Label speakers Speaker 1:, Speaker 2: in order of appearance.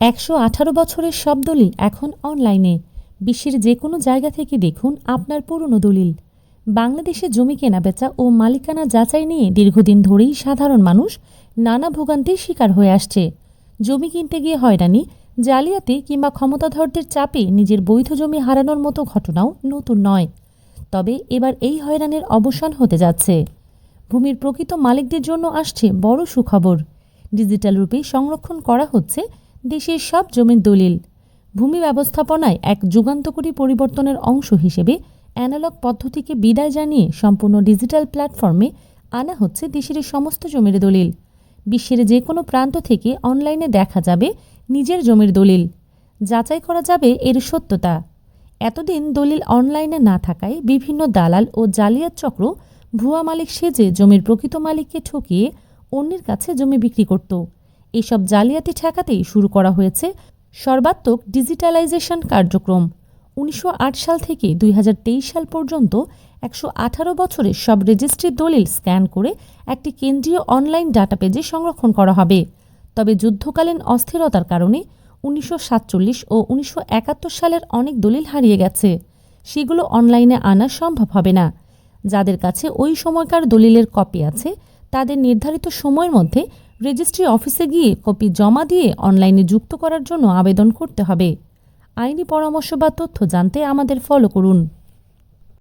Speaker 1: ১১৮ বছরের সব দলিল এখন অনলাইনে। বিশ্বের যে কোনো জায়গা থেকে দেখুন আপনার পুরনো দলিল। বাংলাদেশে জমি কেনাবেচা ও মালিকানা যাচাই নিয়ে দীর্ঘদিন ধরেই সাধারণ মানুষ নানা ভোগান্তির শিকার হয়ে আসছে। জমি কিনতে গিয়ে হয়রানি, জালিয়াতি কিংবা ক্ষমতাধরদের চাপে নিজের বৈধ জমি হারানোর মতো ঘটনাও নতুন নয়। তবে এবার এই হয়রানির অবসান হতে যাচ্ছে। ভূমির প্রকৃত মালিকদের জন্য আসছে বড় সুখবর। ডিজিটাল রূপে সংরক্ষণ করা হচ্ছে দেশের সব জমির দলিল। ভূমি ব্যবস্থাপনায় এক যুগান্তকারী পরিবর্তনের অংশ হিসেবে অ্যানালগ পদ্ধতিকে বিদায় জানিয়ে সম্পূর্ণ ডিজিটাল প্ল্যাটফর্মে আনা হচ্ছে দেশের সমস্ত জমির দলিল। বিশ্বের যে কোনো প্রান্ত থেকে অনলাইনে দেখা যাবে নিজের জমির দলিল। যাচাই করা যাবে এর সত্যতা। এতদিন দলিল অনলাইনে না থাকায় বিভিন্ন দালাল ও জালিয়াত চক্র ভুয়া মালিক সেজে জমির প্রকৃত মালিককে ঠকিয়ে অন্যের কাছে জমি বিক্রি করত। এসব জালিয়াতি ঠেকাতেই শুরু করা হয়েছে সর্বাত্মক ডিজিটালাইজেশন কার্যক্রম। ১৯০৮ সাল থেকে ২০২৩ সাল পর্যন্ত ১১৮ বছরের সব রেজিস্ট্রি দলিল স্ক্যান করে একটি কেন্দ্রীয় অনলাইন ডাটাবেজে সংরক্ষণ করা হবে। তবে যুদ্ধকালীন অস্থিরতার কারণে ১৯৪৭ ও ১৯৭১ সালের অনেক দলিল হারিয়ে গেছে। সেগুলো অনলাইনে আনা সম্ভব হবে না। যাদের কাছে ওই সময়কার দলিলের কপি আছে তাদের নির্ধারিত সময়ের মধ্যে রেজিস্ট্রি অফিসে গিয়ে কপি জমা দিয়ে অনলাইনে যুক্ত করার জন্য আবেদন করতে হবে। আইনি পরামর্শ বা তথ্য জানতে আমাদের ফলো করুন।